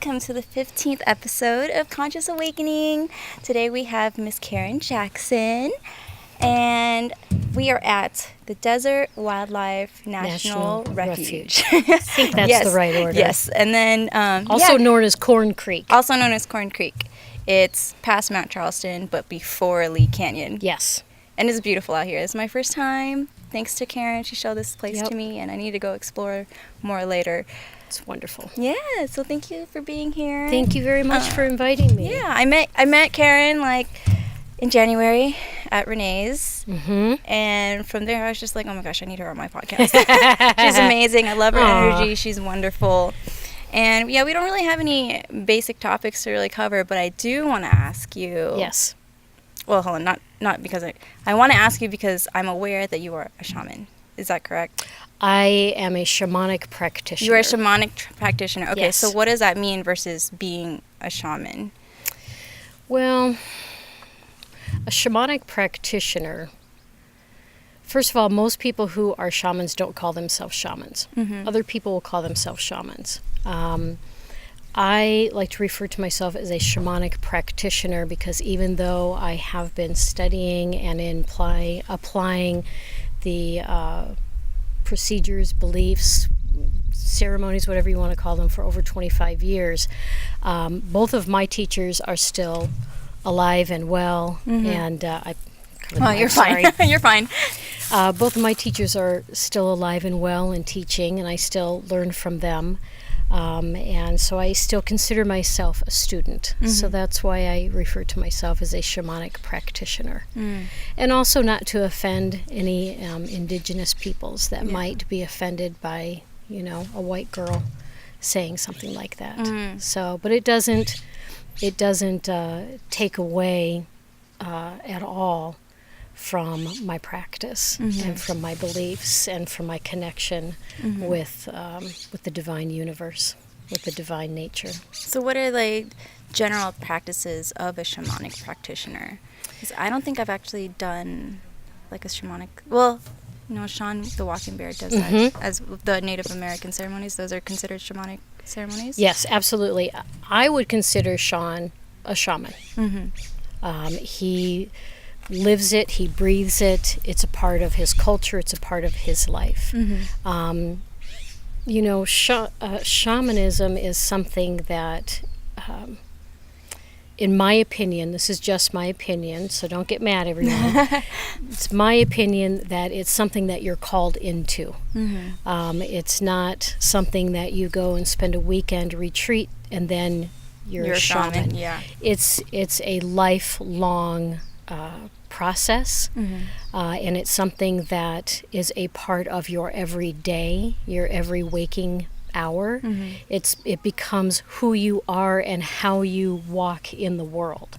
welcome to the 15th episode of Conscious Awakening. Today we have Miss Karen Jackson, and we are at the Desert Wildlife National Refuge. I think that's the right order. Yes, and then... also known as Corn Creek. Also known as Corn Creek. It's past Mount Charleston, but before Lee Canyon. Yes. And it's beautiful out here. It's my first time. Thanks to Karen, she showed this place to me, and I need to go explore more later. It's wonderful. Yeah, so thank you for being here. Thank you very much for inviting me. Yeah, I met Karen in January at Renee's, and from there I was just like, oh my gosh, I need her on my podcast. She's amazing. I love her energy. She's wonderful. And yeah, we don't really have any basic topics to really cover, but I do want to ask you. Yes. Well, hold on, not because I want to ask you because I'm aware that you are a shaman. Is that correct? I am a shamanic practitioner. You are a shamanic practitioner. Okay, yes. So what does that mean versus being a shaman? Well, a shamanic practitioner, first of all, most people who are shamans don't call themselves shamans. Other people will call themselves shamans. I like to refer to myself as a shamanic practitioner because even though I have been studying and applying the procedures, beliefs, ceremonies, whatever you want to call them, for over 25 years, both of my teachers are still alive and well, and you're fine. You're fine. Both of my teachers are still alive and well and teaching, and I still learn from them. And so I still consider myself a student. So that's why I refer to myself as a shamanic practitioner. And also not to offend any indigenous peoples that might be offended by, a white girl saying something like that. So, but it doesn't take away at all from my practice and from my beliefs and from my connection with the divine universe, with the divine nature. So what are general practices of a shamanic practitioner? Because I don't think I've actually done a shamanic... Well, Sean the Walking Bear does that as the Native American ceremonies. Those are considered shamanic ceremonies? Yes, absolutely. I would consider Sean a shaman. He lives it, he breathes it, it's a part of his culture, it's a part of his life. Shamanism is something that, in my opinion, this is just my opinion, so don't get mad, everyone. It's my opinion that it's something that you're called into. It's not something that you go and spend a weekend retreat and then you're a shaman. Yeah. It's a lifelong process, and it's something that is a part of your every day, your every waking hour. It becomes who you are and how you walk in the world.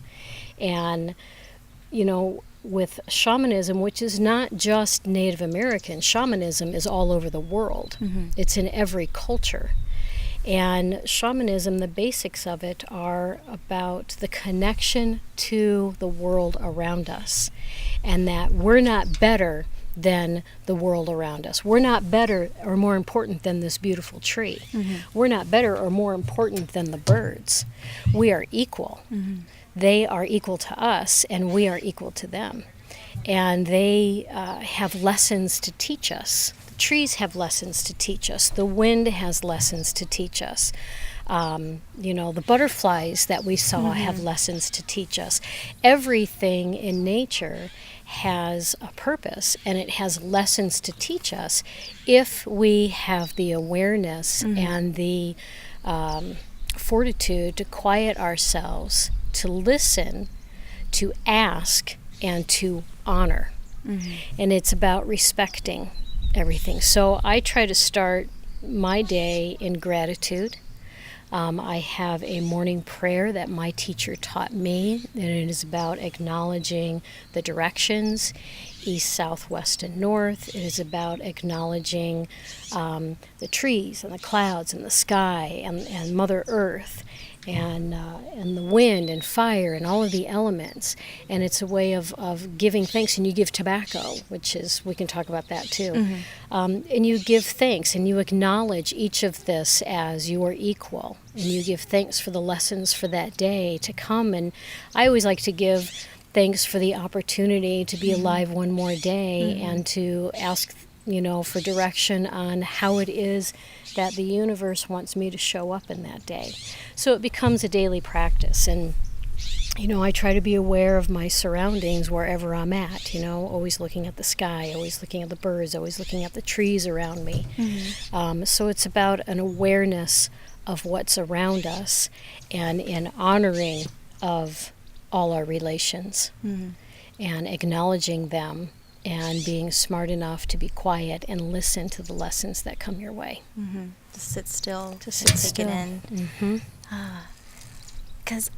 And with shamanism, which is not just Native American, shamanism is all over the world. It's in every culture. And shamanism, the basics of it are about the connection to the world around us, and that we're not better than the world around us. We're not better or more important than this beautiful tree. We're not better or more important than the birds. We are equal. They are equal to us, and we are equal to them. And they have lessons to teach us. Trees have lessons to teach us. The wind has lessons to teach us. The butterflies that we saw have lessons to teach us. Everything in nature has a purpose, and it has lessons to teach us if we have the awareness and the fortitude to quiet ourselves, to listen, to ask, and to honor. And it's about respecting everything. So I try to start my day in gratitude. I have a morning prayer that my teacher taught me, and it is about acknowledging the directions, east, south, west, and north. It is about acknowledging the trees and the clouds and the sky and Mother Earth, and the wind and fire and all of the elements. And it's a way of giving thanks. And you give tobacco, which is, we can talk about that too. And you give thanks and you acknowledge each of this as your equal. And you give thanks for the lessons for that day to come. And I always like to give thanks for the opportunity to be alive one more day and to ask, for direction on how it is that the universe wants me to show up in that day. So it becomes a daily practice. And, I try to be aware of my surroundings wherever I'm at, always looking at the sky, always looking at the birds, always looking at the trees around me. So it's about an awareness of what's around us and an honoring of all our relations and acknowledging them and being smart enough to be quiet and listen to the lessons that come your way. To sit still. To sit still. Take it in. Because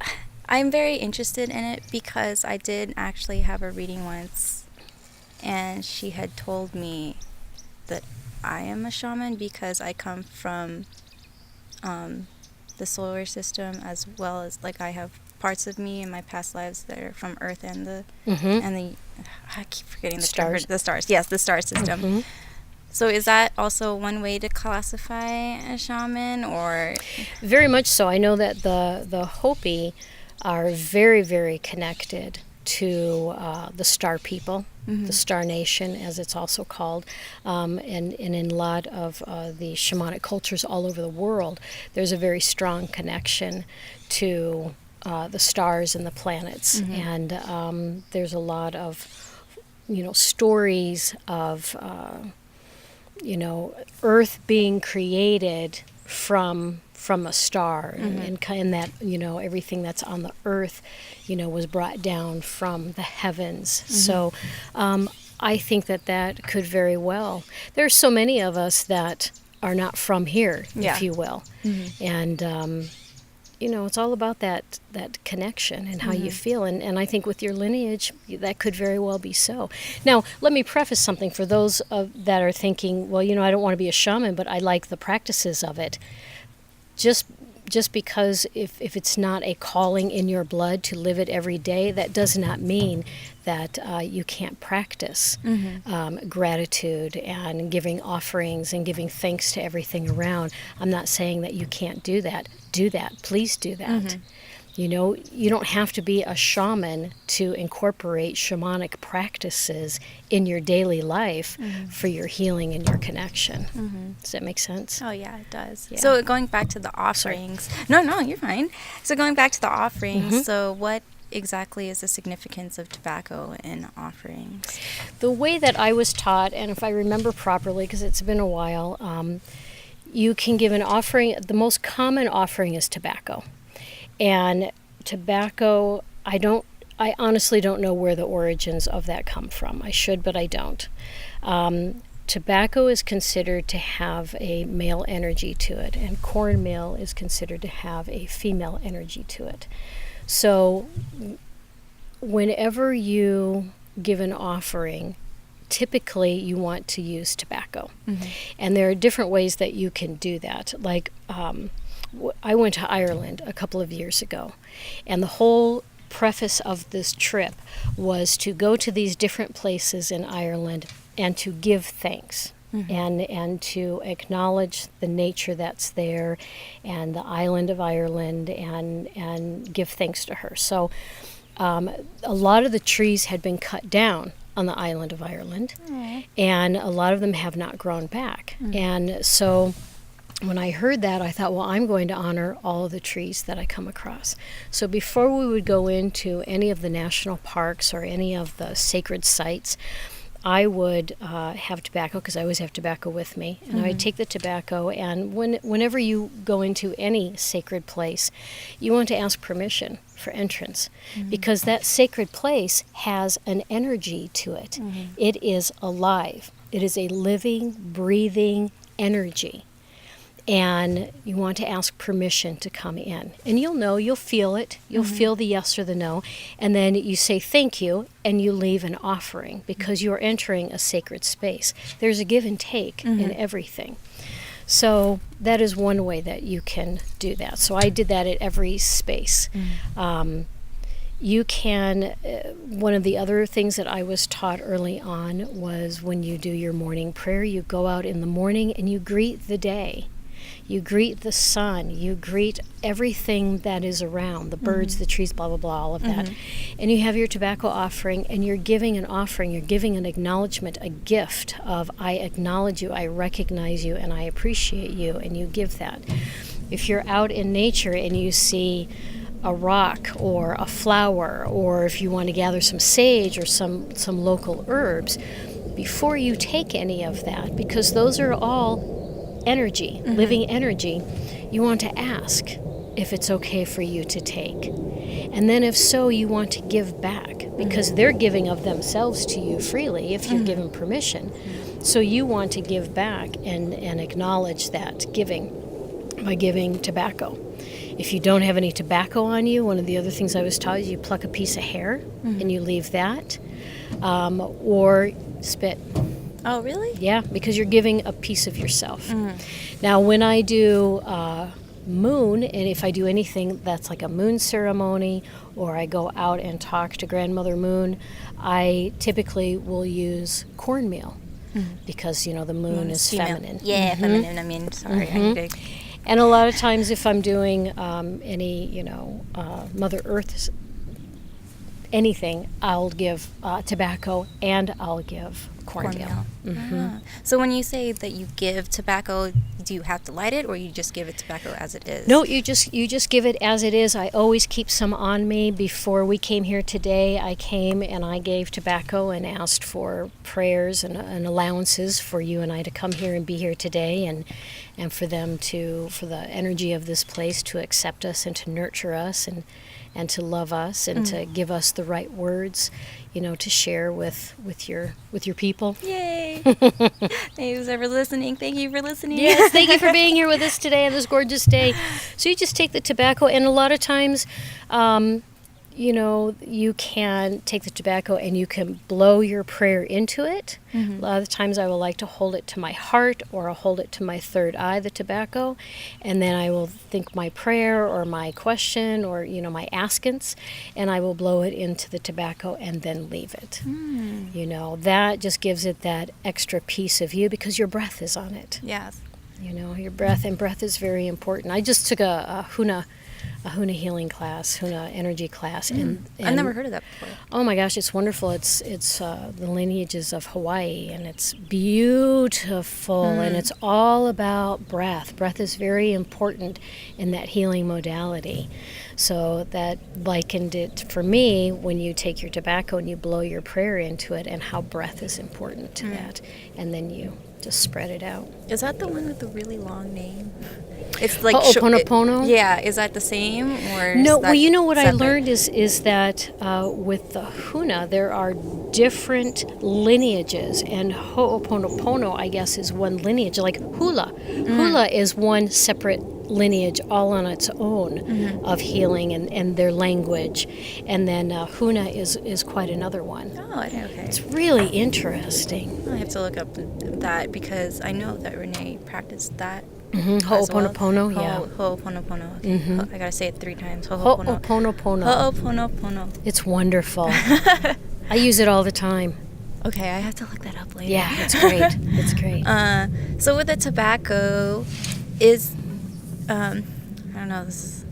I'm very interested in it, because I did actually have a reading once, and she had told me that I am a shaman because I come from the solar system, as well as I have parts of me in my past lives that are from Earth and the I keep forgetting the stars. The stars. Yes, the star system. So is that also one way to classify a shaman, or? Very much so. I know that the Hopi are very, very connected to the star people, the star nation, as it's also called, and in a lot of the shamanic cultures all over the world, there's a very strong connection to the stars and the planets. And there's a lot of, stories of, Earth being created from a star, and that, everything that's on the Earth, was brought down from the heavens. So I think that could very well. There's so many of us that are not from here, if you will. And it's all about that connection and how you feel. And I think with your lineage, that could very well be so. Now, let me preface something for those that are thinking, well, I don't want to be a shaman, but I like the practices of it. Just because if it's not a calling in your blood to live it every day, that does not mean that you can't practice gratitude and giving offerings and giving thanks to everything around. I'm not saying that you can't do that. Do that. Please do that. You don't have to be a shaman to incorporate shamanic practices in your daily life for your healing and your connection. Does that make sense? Oh, yeah, it does. Yeah. So going back to the offerings. Sorry. No, you're fine. So going back to the offerings, so what exactly is the significance of tobacco in offerings? The way that I was taught, and if I remember properly, because it's been a while, you can give an offering. The most common offering is tobacco. And tobacco, I honestly don't know where the origins of that come from. I should, but I don't. Tobacco is considered to have a male energy to it, and cornmeal is considered to have a female energy to it. So whenever you give an offering, typically you want to use tobacco. And there are different ways that you can do that. Like, I went to Ireland a couple of years ago, and the whole preface of this trip was to go to these different places in Ireland and to give thanks and to acknowledge the nature that's there and the island of Ireland and give thanks to her. So a lot of the trees had been cut down on the island of Ireland, and a lot of them have not grown back. And so when I heard that, I thought, well, I'm going to honor all of the trees that I come across. So before we would go into any of the national parks or any of the sacred sites, I would have tobacco, because I always have tobacco with me, and I would take the tobacco, and whenever you go into any sacred place, you want to ask permission for entrance, because that sacred place has an energy to it. It is alive. It is a living, breathing energy. And you want to ask permission to come in. And you'll feel it. You'll feel the yes or the no. And then you say thank you, and you leave an offering, because you're entering a sacred space. There's a give and take in everything. So that is one way that you can do that. So I did that at every space. You can, one of the other things that I was taught early on was when you do your morning prayer, you go out in the morning and you greet the day. You greet the sun, you greet everything that is around, the birds, the trees, blah, blah, blah, all of that. And you have your tobacco offering, and you're giving an offering, you're giving an acknowledgement, a gift of, I acknowledge you, I recognize you, and I appreciate you, and you give that. If you're out in nature and you see a rock or a flower, or if you want to gather some sage or some local herbs, before you take any of that, because those are all energy, living energy, you want to ask if it's okay for you to take. And then if so, you want to give back, because they're giving of themselves to you freely if you're given permission. So you want to give back and acknowledge that giving by giving tobacco. If you don't have any tobacco on you, one of the other things I was taught is you pluck a piece of hair and you leave that, or spit. Oh, really? Yeah, because you're giving a piece of yourself. Now, when I do moon, and if I do anything that's like a moon ceremony, or I go out and talk to Grandmother Moon, I typically will use cornmeal, because, you know, the moon is feminine. Yeah, feminine. I mean, sorry. And a lot of times if I'm doing any, you know, Mother Earth's anything, I'll give tobacco and I'll give cornmeal. So when you say that you give tobacco, do you have to light it, or you just give it tobacco as it is? No, you just give it as it is. I always keep some on me. Before we came here today, I came and I gave tobacco and asked for prayers and allowances for you and I to come here and be here today, and for them to, for the energy of this place to accept us and to nurture us and to love us and to give us the right words, you know, to share with your people. Yay! Who's ever listening, thank you for listening. Yes, thank you for being here with us today on this gorgeous day. So you just take the tobacco, and a lot of times, you know, you can take the tobacco and you can blow your prayer into it. A lot of times I will like to hold it to my heart, or I'll hold it to my third eye, the tobacco, and then I will think my prayer or my question or, you know, my askance, and I will blow it into the tobacco and then leave it. You know, that just gives it that extra piece of you, because your breath is on it. Yes. You know, your breath, and breath is very important. I just took a Huna healing class, Huna energy class, and I've never heard of that before. Oh my gosh, it's wonderful. It's the lineages of Hawaii, and it's beautiful, and it's all about breath. Breath is very important in that healing modality. So that likened it for me when you take your tobacco and you blow your prayer into it, and how breath is important to that, and then you just spread it out. Is that the one with the really long name? It's like Ho'oponopono? Yeah, is that the same, or no? is Well, you know what separate? I learned is that with the Huna, there are different lineages, and Ho'oponopono, I guess, is one lineage. Like Hula, Hula is one separate lineage all on its own of healing and their language, and then Huna is quite another one. Oh, okay. It's really interesting. I have to look up that, because I know that Renee practiced that. Ho'oponopono, yeah. Ho'oponopono. I gotta say it 3 times. Ho'oponopono. Ho'oponopono. It's wonderful. I use it all the time. Okay, I have to look that up later. Yeah, it's great. It's great. So with the tobacco, is I don't know. This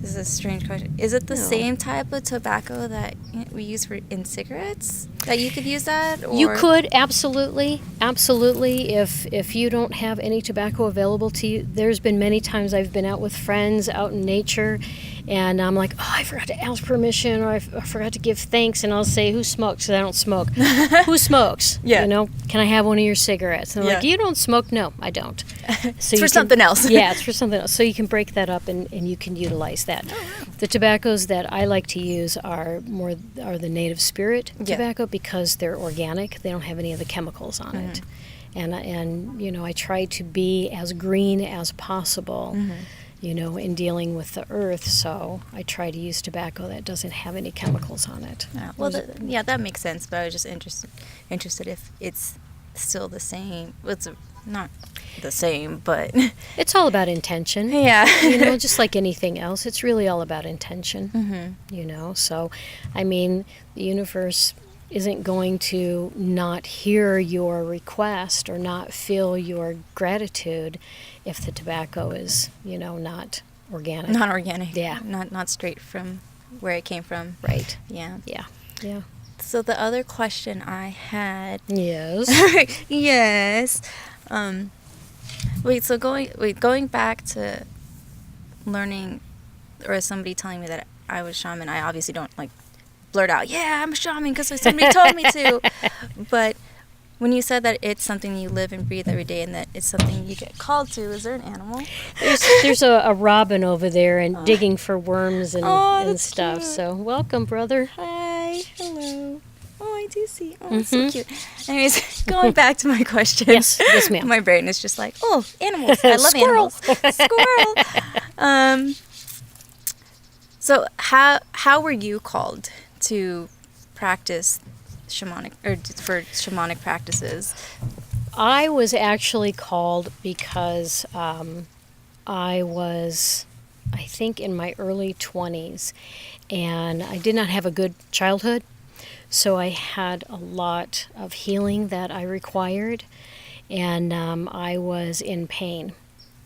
is a strange question. Is it the same type of tobacco that we use in cigarettes? That you could use that? Or? You could, absolutely. If you don't have any tobacco available to you, there's been many times I've been out with friends out in nature, and I'm like, oh, I forgot to ask permission, or I forgot to give thanks, and I'll say, who smokes? Because I don't smoke. Who smokes? Yeah. You know, can I have one of your cigarettes? And they're like, you don't smoke? No, I don't. So it's for something else. Yeah, it's for something else. So you can break that up and you can utilize that. Oh, wow. The tobaccos that I like to use are the native spirit tobacco, because they're organic. They don't have any of the chemicals on it. And you know, I try to be as green as possible, you know, in dealing with the earth. So I try to use tobacco that doesn't have any chemicals on it. Well, that makes sense. But I was just interested if it's still the same. It's not the same, but it's all about intention. Yeah. Just like anything else, it's really all about intention. So I mean, the universe isn't going to not hear your request or not feel your gratitude if the tobacco is, not organic. Not organic. Yeah. Not straight from where it came from. Right. Yeah. Yeah. Yeah. So the other question I had. Yes. Yes. Going back to learning, or somebody telling me that I was shaman, I obviously don't blurt out, yeah, I'm a shaman because somebody told me to. But when you said that it's something you live and breathe every day and that it's something you get called to, is there an animal? There's a robin over there and digging for worms and stuff. Cute. So welcome, brother. Hi. Hello. Oh, I do see. Oh, it's so cute. Anyways, going back to my question. Yes, ma'am. My brain is just like, oh, animals. I love animals. Squirrel. So how were you called to practice shamanic, or for shamanic practices? I was actually called because I was, I think, in my early 20s, and I did not have a good childhood. So I had a lot of healing that I required, and I was in pain.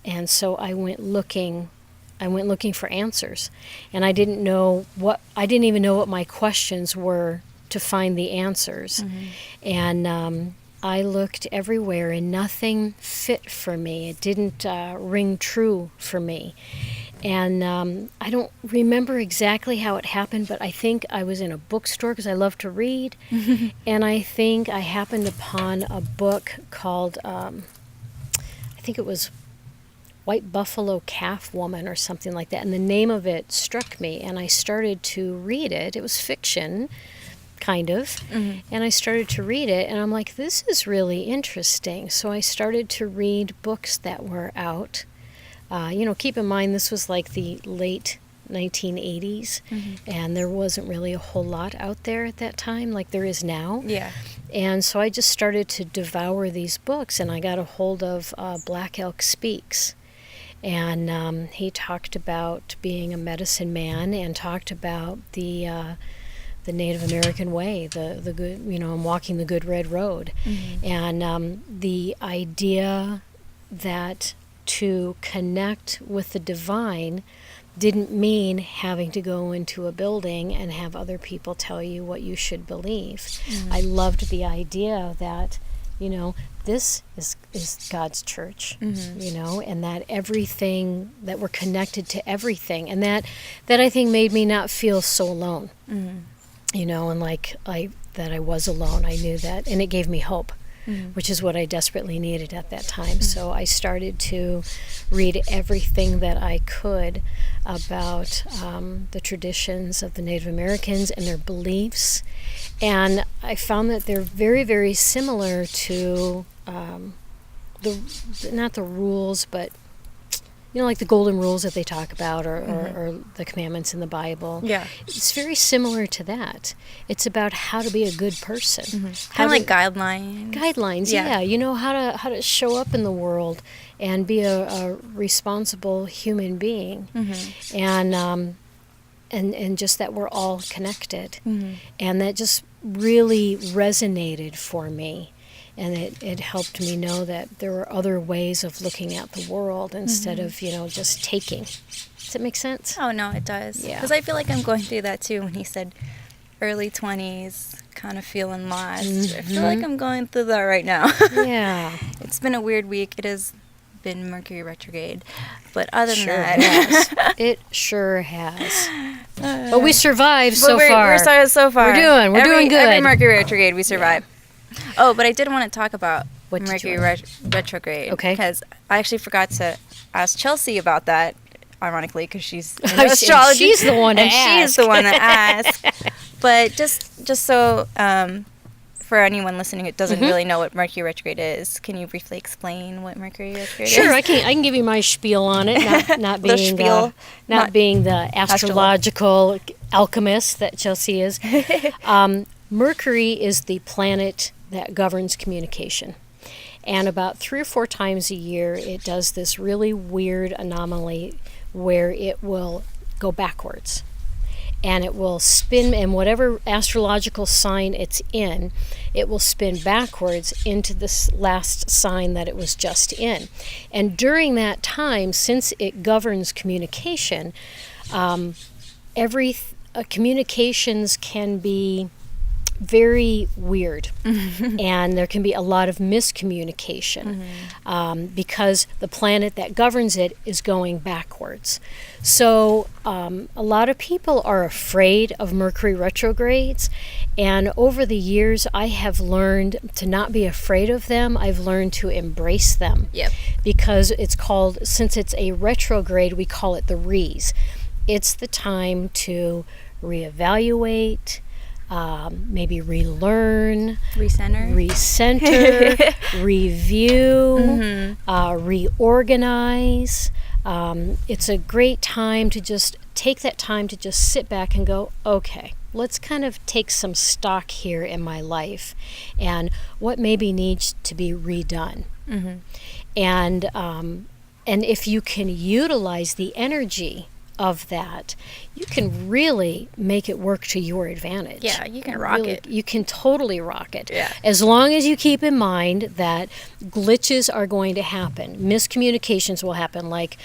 And so I went looking for answers. And I didn't even know what my questions were to find the answers. And I looked everywhere and nothing fit for me. It didn't ring true for me. And I don't remember exactly how it happened, but I think I was in a bookstore because I love to read. And I think I happened upon a book called, I think it was White Buffalo Calf Woman or something like that. And the name of it struck me, and I started to read it. It was fiction, kind of. And I started to read it, and I'm like, this is really interesting. So I started to read books that were out. Keep in mind, this was like the late 1980s, and there wasn't really a whole lot out there at that time like there is now. Yeah. And so I just started to devour these books, and I got a hold of Black Elk Speaks. And he talked about being a medicine man and talked about the Native American way, the good, I'm walking the good red road. And the idea that to connect with the divine didn't mean having to go into a building and have other people tell you what you should believe. I loved the idea that, this is God's church, and that everything, that we're connected to everything. And that I think made me not feel so alone, and that I was alone. I knew that, and it gave me hope. Which is what I desperately needed at that time. So I started to read everything that I could about the traditions of the Native Americans and their beliefs. And I found that they're very, very similar to not the rules, but like the golden rules that they talk about, or the commandments in the Bible. Yeah. It's very similar to that. It's about how to be a good person. Kind of like guidelines. Guidelines, yeah. How to show up in the world and be a responsible human being. And just that we're all connected. And that just really resonated for me. And it helped me know that there were other ways of looking at the world instead of, just taking. Does it make sense? Oh, no, it does. Yeah. Because I feel like I'm going through that, too, when he said early 20s, kind of feeling lost. I feel like I'm going through that right now. Yeah. It's been a weird week. It has been Mercury Retrograde. But other than that... Has. It sure has. But we survived so far. We're so far. We're doing good. Every Mercury Retrograde, we survive. Yeah. Oh, but I did want to talk about Mercury Retrograde. Okay. Because I actually forgot to ask Chelsea about that, ironically, because she's in astrology. She's the one to ask. She's the one to ask. But just so for anyone listening who doesn't really know what Mercury Retrograde is, can you briefly explain what Mercury Retrograde is? Sure, I can give you my spiel on it, not being being the astrological alchemist that Chelsea is. Mercury is the planet that governs communication. And about 3 or 4 times a year, it does this really weird anomaly where it will go backwards. And it will spin, in whatever astrological sign it's in, it will spin backwards into this last sign that it was just in. And during that time, since it governs communication, communications can be very weird, and there can be a lot of miscommunication because the planet that governs it is going backwards. So a lot of people are afraid of Mercury retrogrades, and over the years I have learned to not be afraid of them. I've learned to embrace them. Yep. Because it's called, since it's a retrograde, we call it the Re's. It's the time to reevaluate, maybe relearn, recenter, review, reorganize. It's a great time to just take that time to just sit back and go, okay, let's kind of take some stock here in my life and what maybe needs to be redone. And if you can utilize the energy of that, you can really make it work to your advantage. Yeah, you can rock it. You can totally rock it. Yeah. As long as you keep in mind that glitches are going to happen. Miscommunications will happen. Like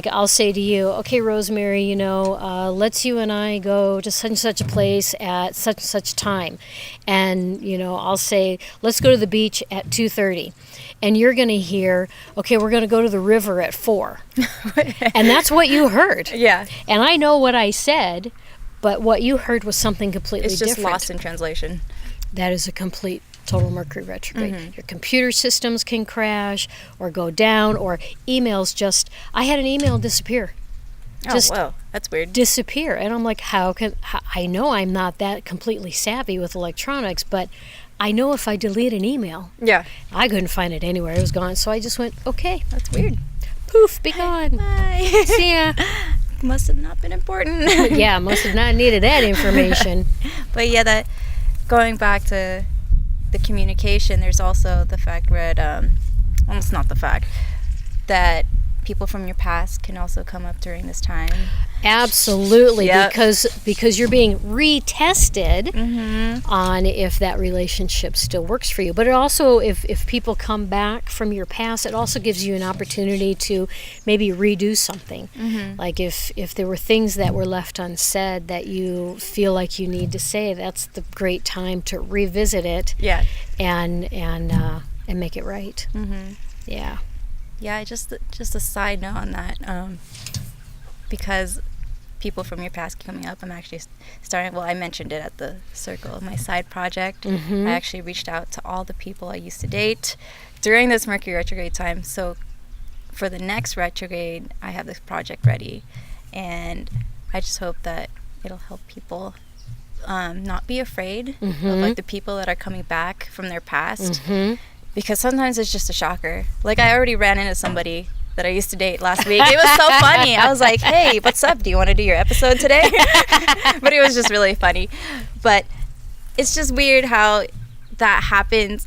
I'll say to you, okay, Rosemary, let's you and I go to such and such a place at such and such time. And, I'll say, let's go to the beach at 2:30. And you're going to hear, okay, we're going to go to the river at 4. And that's what you heard. Yeah. And I know what I said, but what you heard was something completely different. It's just lost in translation. That is a complete, total Mercury retrograde. Your computer systems can crash or go down, or emails just, I had an email disappear. Just that's weird. Disappear. And I'm like, I know I'm not that completely savvy with electronics, but I know if I delete an email, I couldn't find it anywhere. It was gone. So I just went, okay. That's weird. Poof, be gone. Bye. See ya. Must have not been important. Yeah, must have not needed that information. But yeah, that going back to the communication, there's also the fact that, almost not the fact, that people from your past can also come up during this time. Absolutely, because you're being retested on if that relationship still works for you. But it also, if people come back from your past, it also gives you an opportunity to maybe redo something. Like if there were things that were left unsaid that you feel like you need to say, that's the great time to revisit it. And make it right. Yeah. Yeah, just a side note on that, because people from your past coming up, I'm actually starting, I mentioned it at the circle, my side project. I actually reached out to all the people I used to date during this Mercury retrograde time. So for the next retrograde, I have this project ready, and I just hope that it'll help people not be afraid of like the people that are coming back from their past. Because sometimes it's just a shocker. Like, I already ran into somebody that I used to date last week. It was so funny. I was like, hey, what's up? Do you want to do your episode today? But it was just really funny. But it's just weird how that happens.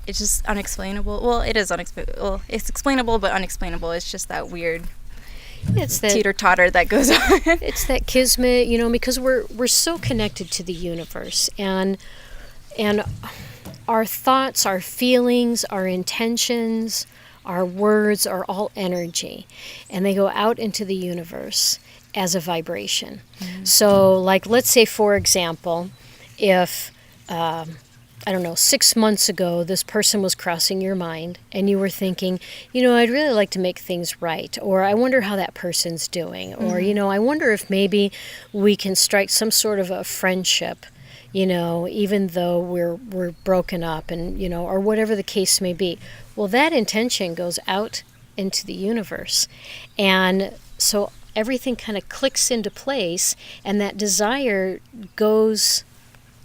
It's just unexplainable. Well, it is unexplainable. Well, it's explainable but unexplainable. It's just that weird teeter-totter that goes on. It's that kismet, because we're so connected to the universe. And our thoughts, our feelings, our intentions, our words are all energy, and they go out into the universe as a vibration. So, like, let's say, for example, if, 6 months ago, this person was crossing your mind, and you were thinking, I'd really like to make things right, or I wonder how that person's doing, or, I wonder if maybe we can strike some sort of a friendship, even though we're broken up and, or whatever the case may be. Well, that intention goes out into the universe. And so everything kind of clicks into place, and that desire goes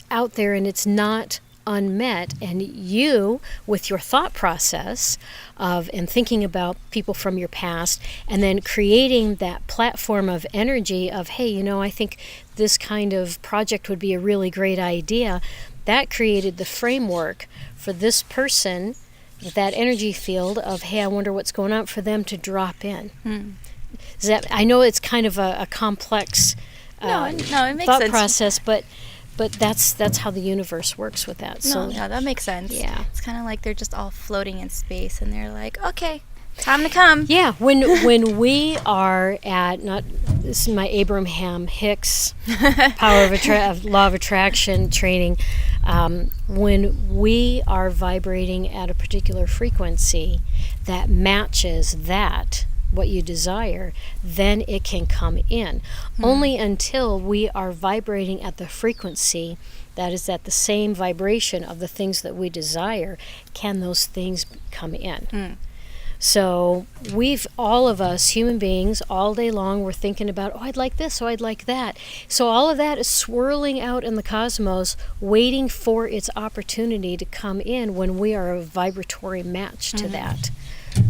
out there, and it's not unmet. And you, with your thought process and thinking about people from your past, and then creating that platform of energy of, hey, I think this kind of project would be a really great idea, that created the framework for this person that energy field of, hey, I wonder what's going on, for them to drop in. Is that, I know it's kind of a complex No, it makes thought sense. process, but that's how the universe works with that. So No, that makes sense. Yeah. It's kind of like they're just all floating in space, and they're like, okay, time to come. yeah, when we are at, not, this is my Abraham Hicks power of law of attraction training, when we are vibrating at a particular frequency that matches what you desire, then it can come in. Only until we are vibrating at the frequency that is at the same vibration of the things that we desire can those things come in. So all of us human beings, all day long, we're thinking about, oh, I'd like this, oh, I'd like that. So all of that is swirling out in the cosmos, waiting for its opportunity to come in when we are a vibratory match to that.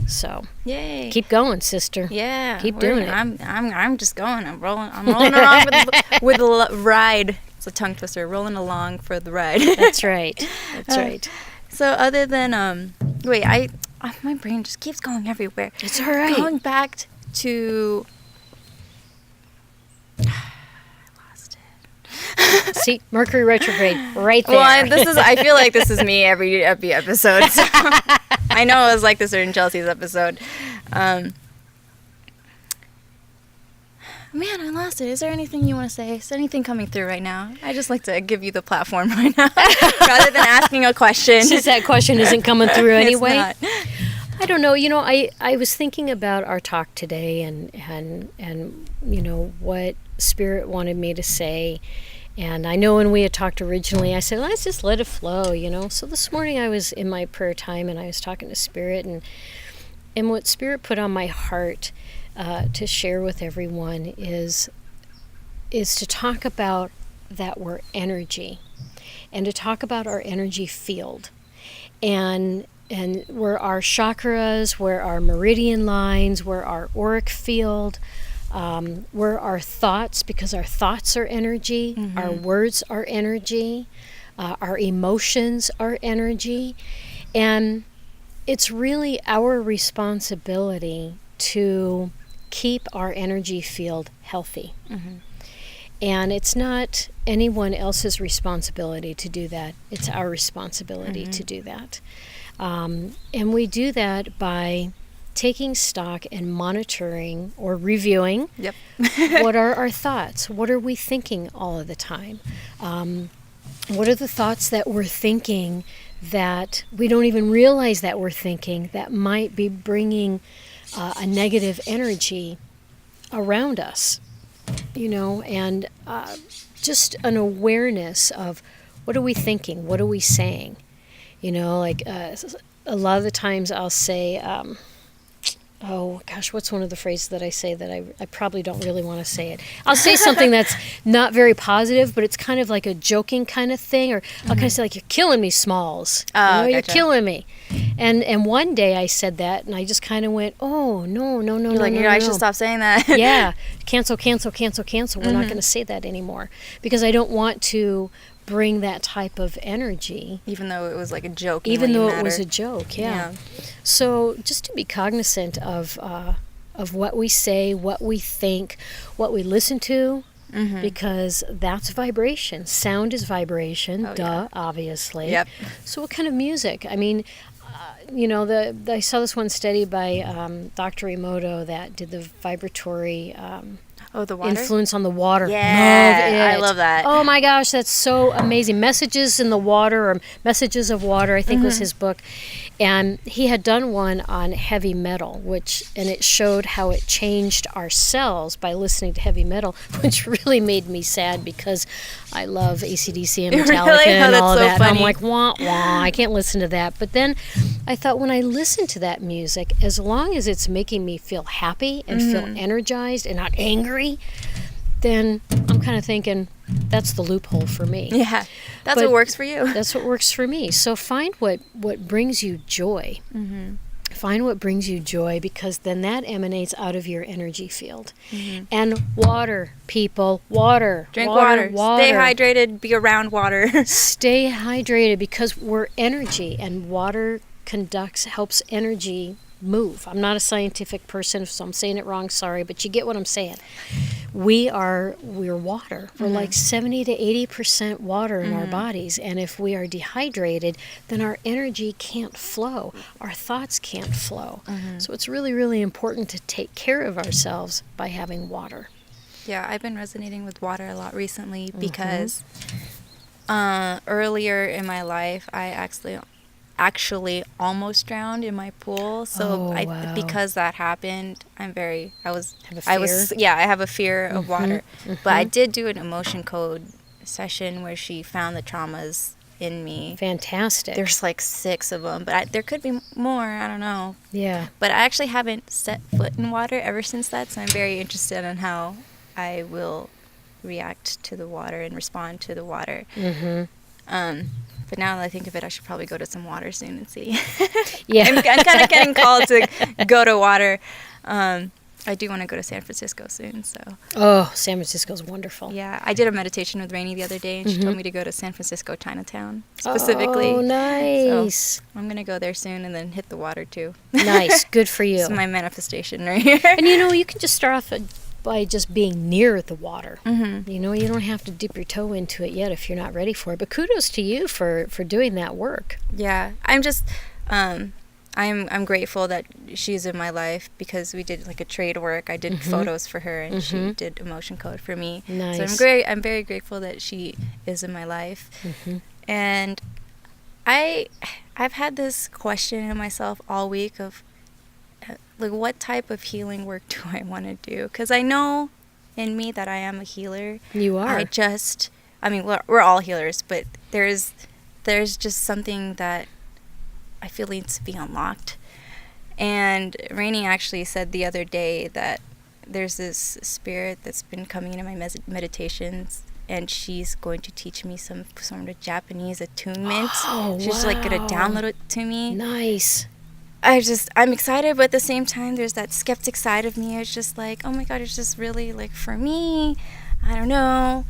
So Yay. keep going, sister. Yeah. Keep doing it. I'm just going. I'm rolling along with the ride. It's a tongue twister. Rolling along for the ride. That's right. That's right. So other than my brain just keeps going everywhere. It's all right. Going back to I lost it. See, Mercury Retrograde right there. Well, I feel like this is me every episode. So I know it was like this during Chelsea's episode. Man, I lost it. Is there anything you want to say? Is there anything coming through right now? I just like to give you the platform right now, rather than asking a question. Since that question isn't coming through anyway. It's not. I don't know. I was thinking about our talk today and what Spirit wanted me to say. And I know when we had talked originally, I said, let's just let it flow, So this morning I was in my prayer time and I was talking to Spirit, and what Spirit put on my heart to share with everyone is to talk about that we're energy, and to talk about our energy field, and where our chakras, where our meridian lines, where our auric field, where our thoughts, because our thoughts are energy, our words are energy, our emotions are energy, and it's really our responsibility to keep our energy field healthy. And it's not anyone else's responsibility to do that. It's our responsibility to do that. And we do that by taking stock and monitoring or reviewing what are our thoughts? What are we thinking all of the time? What are the thoughts that we're thinking that we don't even realize that we're thinking that might be bringing a negative energy around us, and just an awareness of what are we thinking, what are we saying, like a lot of the times I'll say, oh gosh, what's one of the phrases that I say that I probably don't really want to say it. I'll say something that's not very positive, but it's kind of like a joking kind of thing, or I'll kind of say like, you're killing me, Smalls. Gotcha. You're killing me. And one day I said that, and I just kind of went, oh, no. You're like, I should stop saying that. Yeah, cancel. We're not going to say that anymore, because I don't want to bring that type of energy. Even though it was like a joke. Even though it was a joke, yeah. So just to be cognizant of what we say, what we think, what we listen to, because that's vibration. Sound is vibration, obviously. Yep. So what kind of music? I mean, I saw this one study by Dr. Emoto that did the vibratory the water? Influence on the water. Yeah, I love that. Oh my gosh, that's so amazing. Messages in the Water, or Messages of Water, I think was his book. And he had done one on heavy metal, and it showed how it changed our cells by listening to heavy metal, which really made me sad because I love AC/DC and Metallica and all of that. Funny. And I'm like, wah, wah, I can't listen to that. But then I thought, when I listen to that music, as long as it's making me feel happy and feel energized and not angry, then I'm kind of thinking, that's the loophole for me. Yeah, that's what works for you. That's what works for me. So find what brings you joy. Find what brings you joy, because then that emanates out of your energy field. And water, people, water. Drink water. Stay hydrated, be around water. Stay hydrated, because we're energy, and water helps energy move. I'm not a scientific person, so I'm saying it wrong, sorry, but you get what I'm saying. We're water. We're like 70 to 80% water in our bodies, and if we are dehydrated, then our energy can't flow. Our thoughts can't flow. So it's really, really important to take care of ourselves by having water. Yeah, I've been resonating with water a lot recently because earlier in my life, I actually almost drowned in my pool. So because that happened, I have a fear of water. But I did do an emotion code session where she found the traumas in me. Fantastic. There's like 6 of them, but there could be more. I don't know. Yeah. But I actually haven't set foot in water ever since that, so I'm very interested in how I will react to the water and respond to the water. But now that I think of it, I should probably go to some water soon and see. Yeah. I'm kind of getting called to go to water. I do want to go to San Francisco soon, so. Oh, San Francisco's wonderful. Yeah, I did a meditation with Rainey the other day, and she told me to go to San Francisco Chinatown specifically. Oh, nice. So I'm going to go there soon and then hit the water too. Nice. Good for you. It's my manifestation right here. And you can just start off by just being near the water. You don't have to dip your toe into it yet if you're not ready for it. But kudos to you for doing that work. Yeah, I'm just, I'm grateful that she's in my life because we did like a trade work. I did photos for her and she did emotion code for me. Nice. So I'm very grateful that she is in my life. And I've had this question in myself all week of, like, what type of healing work do I want to do? Because I know in me that I am a healer. You are. We're all healers, but there's just something that I feel needs to be unlocked. And Rainey actually said the other day that there's this spirit that's been coming into my meditations, and she's going to teach me some sort of Japanese attunement. Oh, she's like going to download it to me. Nice. I'm excited, but at the same time, there's that skeptic side of me. It's just like, oh my God, it's just really like for me, I don't know.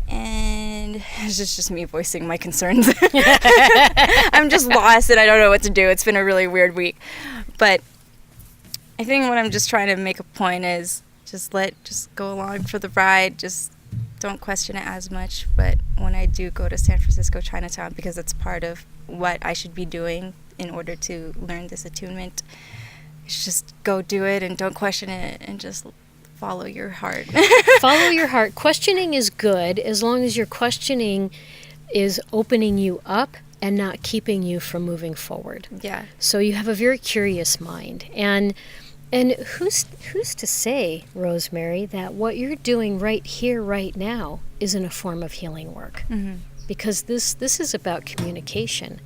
And it's just me voicing my concerns. I'm just lost and I don't know what to do. It's been a really weird week. But I think what I'm just trying to make a point is just go along for the ride. Just don't question it as much. But when I do go to San Francisco Chinatown, because it's part of what I should be doing in order to learn this attunement, it's just go do it and don't question it and just follow your heart. Follow your heart. Questioning is good as long as your questioning is opening you up and not keeping you from moving forward. Yeah. So you have a very curious mind. And who's to say, Rosemary, that what you're doing right here, right now, isn't a form of healing work? Because this is about communication.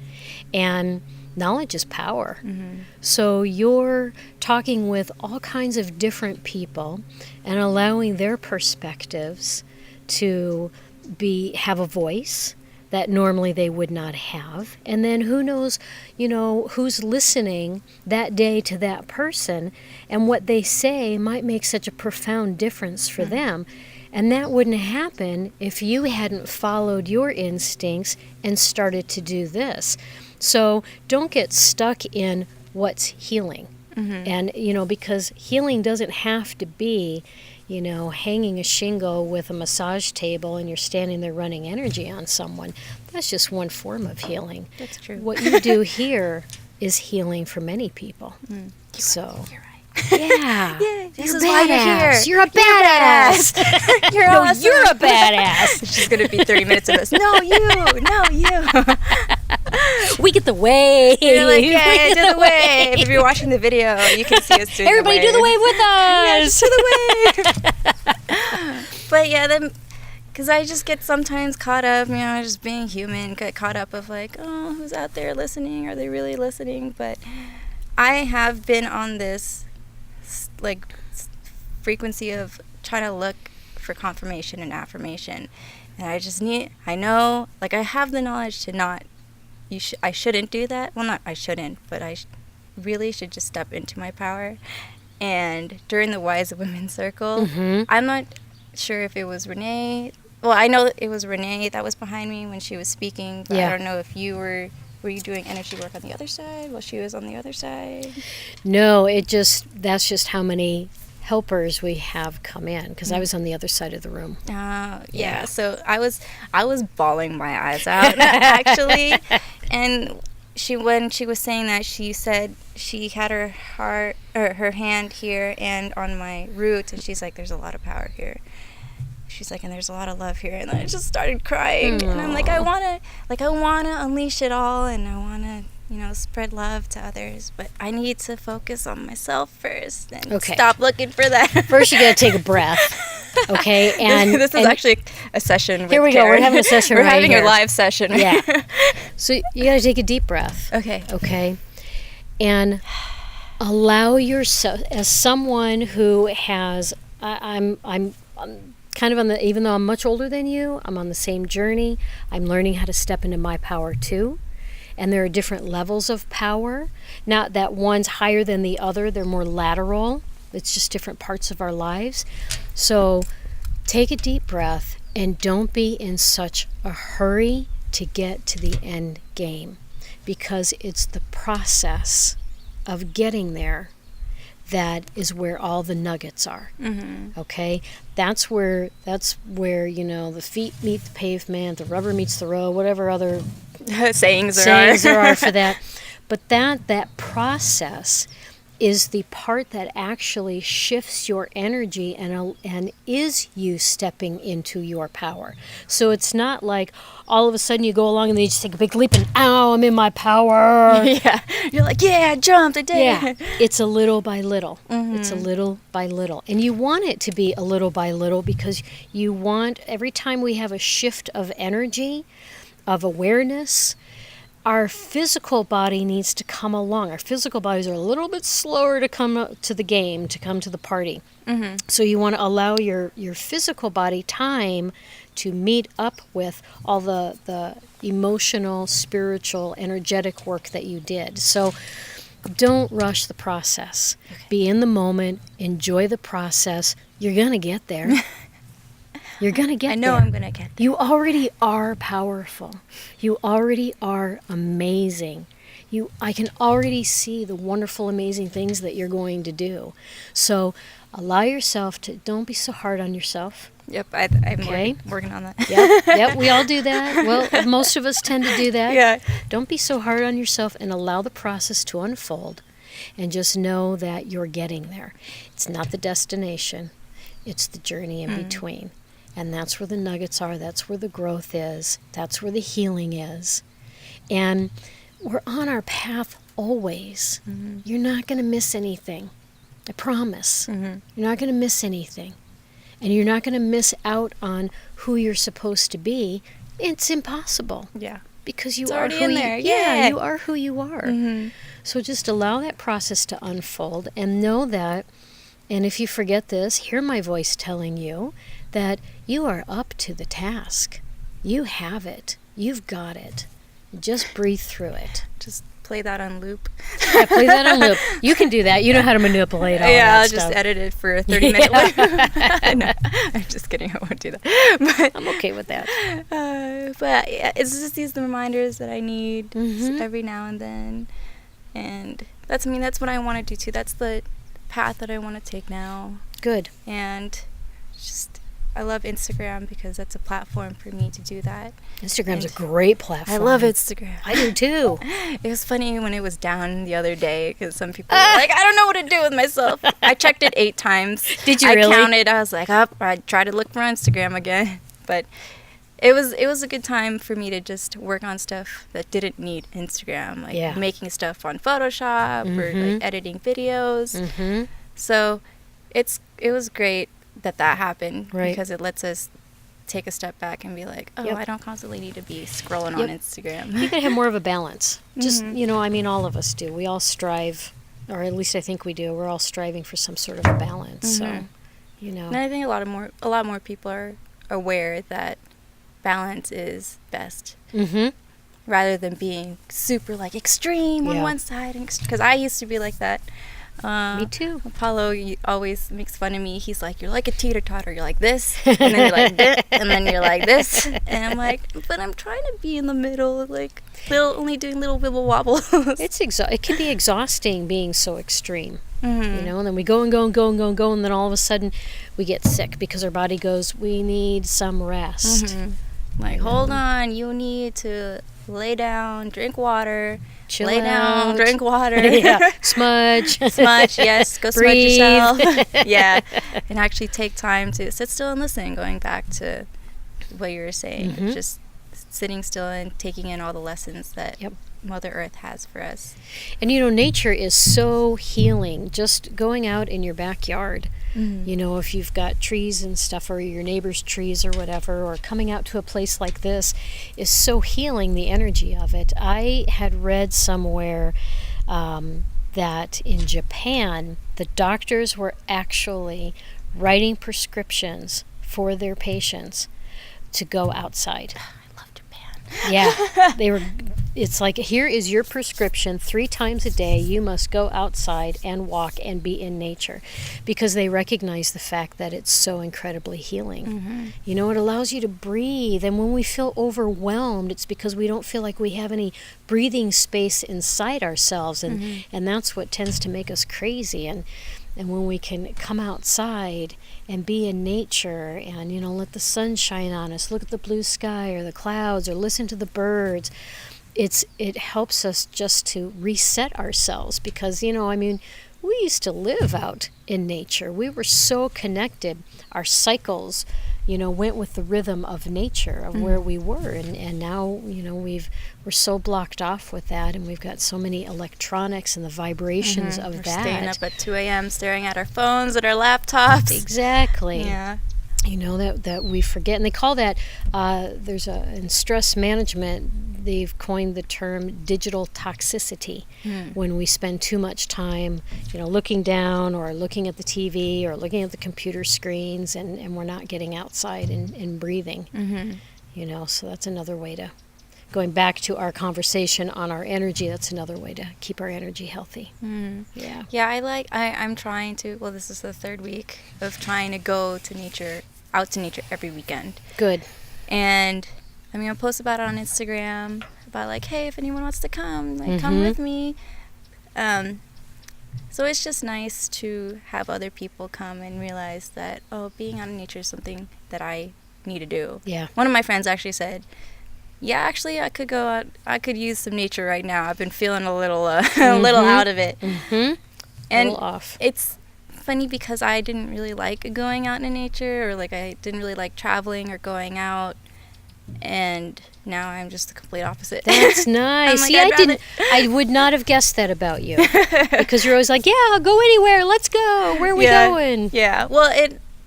And knowledge is power. So you're talking with all kinds of different people and allowing their perspectives to have a voice that normally they would not have. And then who knows, who's listening that day to that person, and what they say might make such a profound difference for them. And that wouldn't happen if you hadn't followed your instincts and started to do this. So don't get stuck in what's healing. And, because healing doesn't have to be, hanging a shingle with a massage table and you're standing there running energy on someone. That's just one form of healing. That's true. What you do here is healing for many people. So. You're right. Yeah. This is why you're here. You're a badass. You're awesome. You're a badass. She's going to be 30 minutes of this. No, you. We get the wave. You're like, yeah, do the wave. If you're watching the video, you can see us doing Everybody the wave. do the wave with us. Yeah, do the wave. But yeah, then, because I just get sometimes caught up, just being human, get caught up of like, oh, who's out there listening? Are they really listening? But I have been on this frequency of trying to look for confirmation and affirmation, and I know, I have the knowledge to not, I shouldn't do that. Well, not I shouldn't, but I really should just step into my power. And during the Wise Women Circle, I'm not sure if it was Renee. Well, I know it was Renee that was behind me when she was speaking, but I don't know if you were were you doing energy work on the other side while she was on the other side? No, that's just how many helpers we have come in, because I was on the other side of the room. Yeah. So I was bawling my eyes out actually, and when she was saying that, she said she had her hand here and on my roots, and she's like, "There's a lot of power here." She's like, "And there's a lot of love here," and I just started crying. And I'm like, I wanna unleash it all, and I wanna, spread love to others, but I need to focus on myself first and stop looking for that. First, you gotta take a breath, okay? And this is actually a session with here we Karen. go. We're having a session. We're right having here. a live session. Yeah. So you gotta take a deep breath. Okay. And allow yourself, as someone who has, I'm kind of on the, even though I'm much older than you, I'm on the same journey. I'm learning how to step into my power too. And there are different levels of power. Not that one's higher than the other, they're more lateral. It's just different parts of our lives. So take a deep breath and don't be in such a hurry to get to the end game, because it's the process of getting there that is where all the nuggets are. Okay, that's where the feet meet the pavement, the rubber meets the road, whatever other sayings there are for that. But that process is the part that actually shifts your energy and is you stepping into your power. So it's not like all of a sudden you go along and then you just take a big leap and, ow, I'm in my power. Yeah. You're like, yeah, I jumped, I did. Yeah. It's a little by little. It's a little by little. And you want it to be a little by little, because you want, every time we have a shift of energy, of awareness, our physical body needs to come along. Our physical bodies are a little bit slower to come to the game, to come to the party. So you want to allow your physical body time to meet up with all the emotional, spiritual, energetic work that you did. So don't rush the process. Be in the moment. Enjoy the process. You're going to get there. You're going to get there. I know I'm going to get there. You already are powerful. You already are amazing. I can already see the wonderful, amazing things that you're going to do. So allow yourself to, don't be so hard on yourself. Yep, I'm working on that. Yep, we all do that. Well, most of us tend to do that. Yeah. Don't be so hard on yourself, and allow the process to unfold, and just know that you're getting there. It's not the destination. It's the journey in between. And that's where the nuggets are. That's where the growth is. That's where the healing is. And we're on our path always. You're not going to miss anything. I promise. You're not going to miss anything. And you're not going to miss out on who you're supposed to be. It's impossible. Yeah. Because you It's are already who in you there. Yeah, you are who you are. So just allow that process to unfold, and know that, and if you forget this, hear my voice telling you that you are up to the task. You have it. You've got it. Just breathe through it. Just play that on loop. Yeah, play that on loop. You can do that. You know how to manipulate all that I'll stuff. just edit it for a 30-minute loop. No, I'm just kidding. I won't do that. But I'm okay with that. But yeah, it's just these reminders that I need every now and then. And that's what I want to do too. That's the path that I want to take now. Good. And just, I love Instagram because that's a platform for me to do that. Instagram's a great platform. I love Instagram. I do too. It was funny when it was down the other day, because some people were like, I don't know what to do with myself. I checked it 8 times. Did you really? I counted. I was like, I tried to look for Instagram again. But it was a good time for me to just work on stuff that didn't need Instagram, like making stuff on Photoshop or like editing videos. So it was great that happened, because it lets us take a step back and be like, I don't constantly need to be scrolling on Instagram. You can have more of a balance. Just, all of us do. We all strive, or at least I think we do. We're all striving for some sort of a balance. So, And I think a lot more people are aware that balance is best. Rather than being super like extreme on one side, because I used to be like that. Me too. Apollo always makes fun of me. He's like, you're like a teeter-totter. You're like this, and then you're like this, and then you're like this. And I'm like, but I'm trying to be in the middle, like only doing little wibble wobbles. It can be exhausting being so extreme. Mm-hmm. You know, and then we go and go and go and go and go, and then all of a sudden we get sick because our body goes, we need some rest. Mm-hmm. Like, hold on, you need to lay down, drink water, Chill lay out. down, drink water. Yeah. Smudge. Smudge, yes. Go Breathe. smudge yourself. Yeah. And actually take time to sit still and listen, going back to what you were saying. Mm-hmm. Just sitting still and taking in all the lessons that Mother Earth has for us. And you know, nature is so healing. Just going out in your backyard, you know, if you've got trees and stuff, or your neighbor's trees or whatever, or coming out to a place like this is so healing, the energy of it. I had read somewhere that in Japan, the doctors were actually writing prescriptions for their patients to go outside. I love Japan. Yeah, it's like, here is your prescription. 3 times a day you must go outside and walk and be in nature, because they recognize the fact that it's so incredibly healing. Mm-hmm. You know, it allows you to breathe, and when we feel overwhelmed, it's because we don't feel like we have any breathing space inside ourselves, and that's what tends to make us crazy. And when we can come outside and be in nature and, you know, let the sun shine on us, look at the blue sky or the clouds, or listen to the birds, it helps us just to reset ourselves. Because, you know, I mean, we used to live out in nature. We were so connected. Our cycles, you know, went with the rhythm of nature, of where we were. And now, you know, we're so blocked off with that, and we've got so many electronics and the vibrations of We're that. staying up at 2 a.m. staring at our phones and our laptops. Exactly. Yeah. You know, that we forget. And they call that, in stress management, they've coined the term digital toxicity. When we spend too much time, you know, looking down or looking at the TV or looking at the computer screens, and we're not getting outside and breathing. You know, so that's another way to, going back to our conversation on our energy, that's another way to keep our energy healthy. Yeah. Yeah, I'm trying to, well, this is the 3rd week of trying to go to nature, out to nature every weekend. Good. And I'm going to post about it on Instagram, about like, hey, if anyone wants to come, like, come with me. So it's just nice to have other people come and realize that, oh, being out in nature is something that I need to do. Yeah. One of my friends actually said, yeah, actually, I could go out. I could use some nature right now. I've been feeling a little, a little out of it. And a little off. It's funny because I didn't really like going out in nature, or like I didn't really like traveling or going out, and now I'm just the complete opposite. That's nice. Like, See, I would not have guessed that about you, because you're always like, yeah, I'll go anywhere. Let's go. Where are we going? Yeah. Well,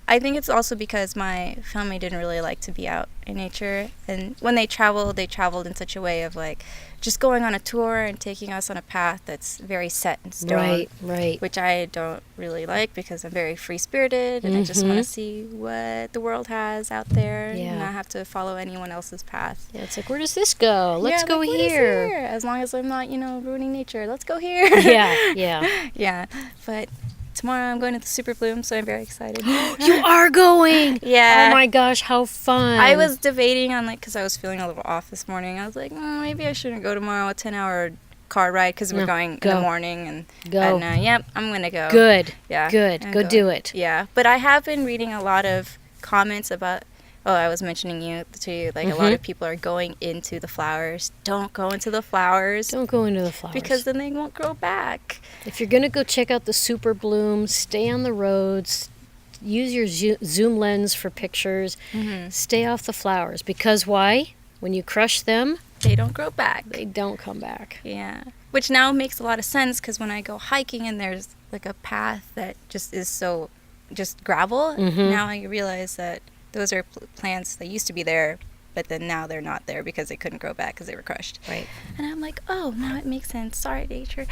I think it's also because my family didn't really like to be out in nature. And when they traveled in such a way of like just going on a tour and taking us on a path that's very set in stone. Right. Which I don't really like, because I'm very free-spirited and I just want to see what the world has out there and not have to follow anyone else's path. Yeah, it's like, where does this go? Let's go like, here. As long as I'm not, ruining nature. Let's go here. Yeah. Yeah. But tomorrow I'm going to the Super Bloom, so I'm very excited. You are going? Yeah. Oh my gosh, how fun. I was debating on, because I was feeling a little off this morning. I was like, maybe I shouldn't go tomorrow, a 10-hour car ride, because we're going in the morning. And I'm going to go. Good. Yeah. Good. Go do it. Yeah. But I have been reading a lot of comments about, I was mentioning to you, like a lot of people are going into the flowers. Don't go into the flowers. Don't go into the flowers. Because then they won't grow back. If you're going to go check out the Super Bloom, stay on the roads, use your zoom lens for pictures, stay off the flowers. Because why? When you crush them, they don't grow back. They don't come back. Yeah. Which now makes a lot of sense, because when I go hiking and there's like a path that just is so just gravel, now I realize that those are plants that used to be there, but then now they're not there because they couldn't grow back because they were crushed. Right. And I'm like, oh, now it makes sense. Sorry, nature.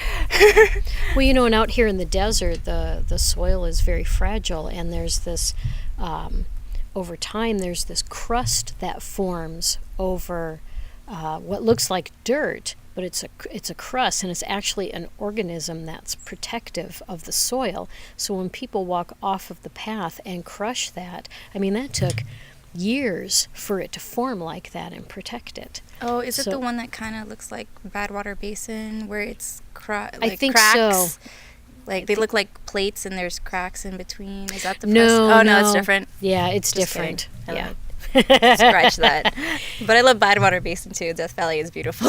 Well, and out here in the desert, the soil is very fragile, and there's this, over time, there's this crust that forms over what looks like dirt, but it's a crust, and it's actually an organism that's protective of the soil. So when people walk off of the path and crush that, I mean, that took years for it to form like that and protect it. Oh, is it the one that kind of looks like Badwater Basin, where it's I think cracks? so. Like they look like plates and there's cracks in between. Is that the No, Oh no, it's different. Yeah, it's Just different. kidding. Yeah. Scratch that. But I love Badwater Basin too. Death Valley is beautiful.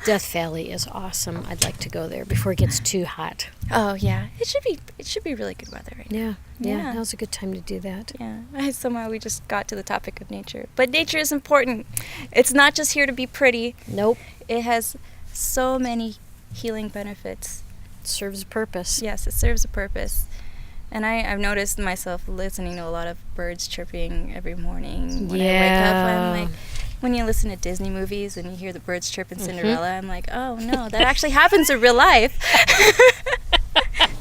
Death Valley is awesome. I'd like to go there before it gets too hot. Oh yeah, it should be really good weather right now. Yeah, now's a good time to do that. Yeah, somehow we just got to the topic of nature. But nature is important. It's not just here to be pretty. Nope. It has so many healing benefits. It serves a purpose. Yes, it serves a purpose. And I've noticed myself listening to a lot of birds chirping every morning when I wake up. I'm like, when you listen to Disney movies and you hear the birds chirping Cinderella, I'm like, oh no, that actually happens in real life.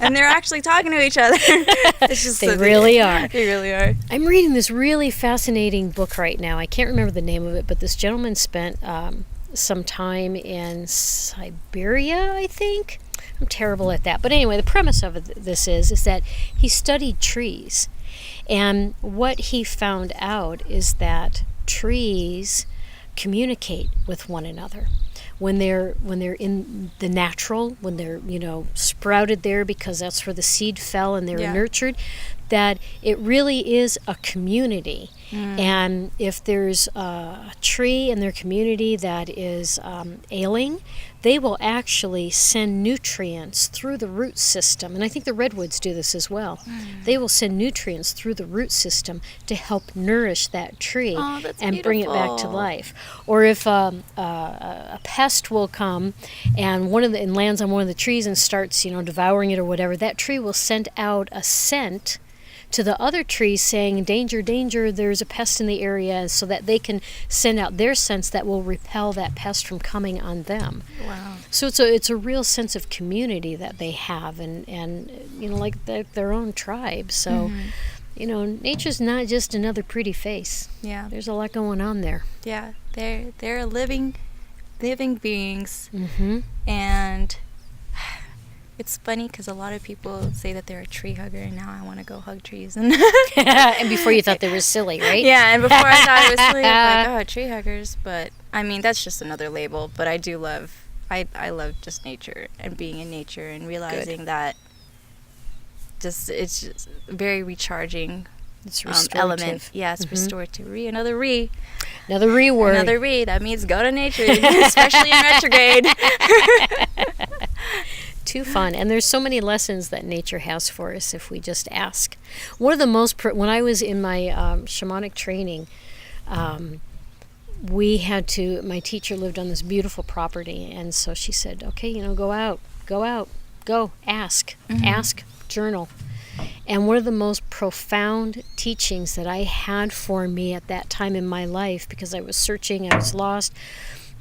And they're actually talking to each other. It's just They really are. They really are. I'm reading this really fascinating book right now. I can't remember the name of it, but this gentleman spent some time in Siberia, I think. I'm terrible at that. But anyway, the premise of this is that he studied trees. And what he found out is that trees communicate with one another. When they're in the natural, when they're, sprouted there because that's where the seed fell and they were nurtured, that it really is a community. And if there's a tree in their community that is ailing, they will actually send nutrients through the root system. And I think the redwoods do this as well. They will send nutrients through the root system to help nourish that tree and bring it back to life. Or if a pest will come and lands on one of the trees and starts, devouring it or whatever, that tree will send out a scent to the other trees saying, danger, danger, there's a pest in the area, so that they can send out their scents that will repel that pest from coming on them. Wow. So it's a real sense of community that they have, and like their own tribe. So, nature's not just another pretty face. Yeah. There's a lot going on there. Yeah. They're living beings. Mm-hmm. And it's funny because a lot of people say that they're a tree hugger, and now I want to go hug trees. And before you thought they were silly, right? Yeah, and before I thought it was silly, I was like, tree huggers. But, I mean, that's just another label. But I do love, I love just nature and being in nature and realizing that it's just very recharging. It's restorative. Element. Yeah, it's restorative. Another re. Another re word. Another re. That means go to nature, especially in retrograde. Too fun. And there's so many lessons that nature has for us if we just ask. One of the most, when I was in my shamanic training, my teacher lived on this beautiful property, and so she said, okay, go out, ask, journal. And one of the most profound teachings that I had for me at that time in my life, because I was searching, I was lost,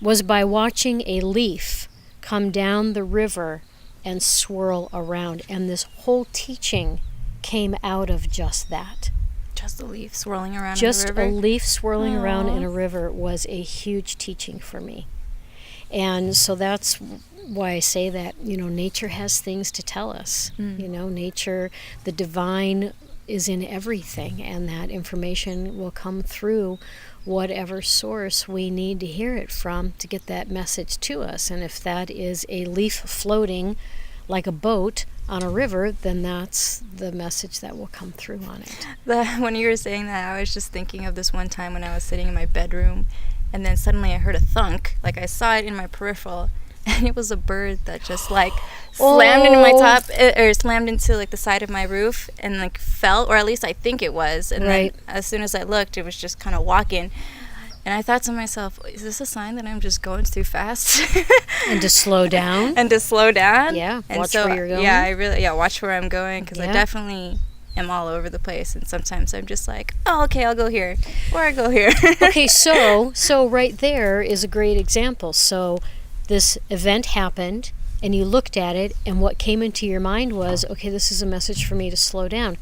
was by watching a leaf come down the river and swirl around. And this whole teaching came out of just that. Just a leaf swirling around just in a river? Just a leaf swirling around in a river was a huge teaching for me. And so that's why I say that, nature has things to tell us. Nature, the divine is in everything, and that information will come through whatever source we need to hear it from to get that message to us. And if that is a leaf floating like a boat on a river, then that's the message that will come through on it. When you were saying that, I was just thinking of this one time when I was sitting in my bedroom, and then suddenly I heard a thunk. Like, I saw it in my peripheral, and it was a bird that just slammed into my top, or slammed into the side of my roof and fell, or at least I think it was. And then as soon as I looked, it was just kind of walking. And I thought to myself, is this a sign that I'm just going too fast? And to slow down? Yeah, and watch where you're going. Yeah, watch where I'm going, because I definitely am all over the place, and sometimes I'm just like, oh, okay, I'll go here, or I go here. Okay, so right there is a great example. So this event happened, and you looked at it, and what came into your mind was, okay, this is a message for me to slow down.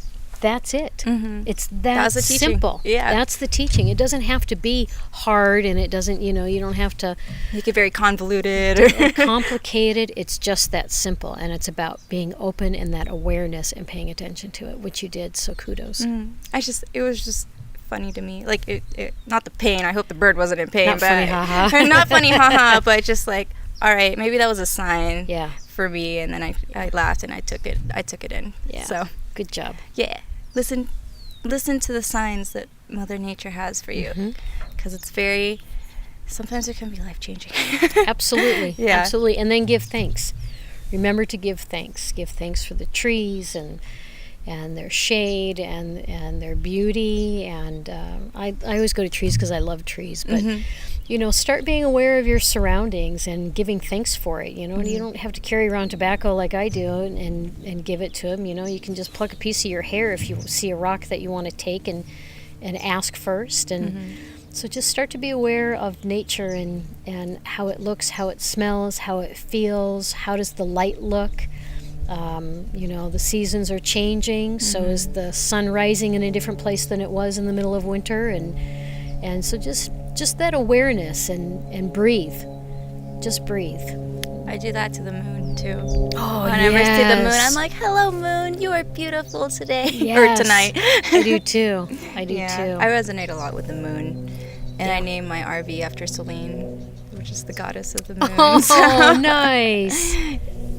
that's it. Mm-hmm. It's that was the teaching. simple. Yeah. That's the teaching. It doesn't have to be hard, and it doesn't, you don't have to make it very convoluted or complicated. It's just that simple, and it's about being open and that awareness and paying attention to it, which you did. So kudos. It was just funny to me. Like it not the pain. I hope the bird wasn't in pain. Not funny, haha. Not funny, haha. But just like, all right, maybe that was a sign. Yeah. For me, and then I laughed and I took it in. Yeah. So good job. Yeah. Listen to the signs that Mother Nature has for you, because it's sometimes it can be life-changing. Absolutely. Yeah. Absolutely. And then give thanks. Remember to give thanks. Give thanks for the trees and their shade and their beauty. And I always go to trees because I love trees. But, start being aware of your surroundings and giving thanks for it. And you don't have to carry around tobacco like I do and give it to them. You can just pluck a piece of your hair if you see a rock that you want to take and ask first. And so just start to be aware of nature and how it looks, how it smells, how it feels, how does the light look. The seasons are changing, so is the sun rising in a different place than it was in the middle of winter, and so just that awareness and breathe. Just breathe. I do that to the moon too. Oh, whenever I see the moon, I'm like, "Hello, moon, you are beautiful today or tonight." I do too. I resonate a lot with the moon, and I named my RV after Selene, which is the goddess of the moon. Oh, so nice.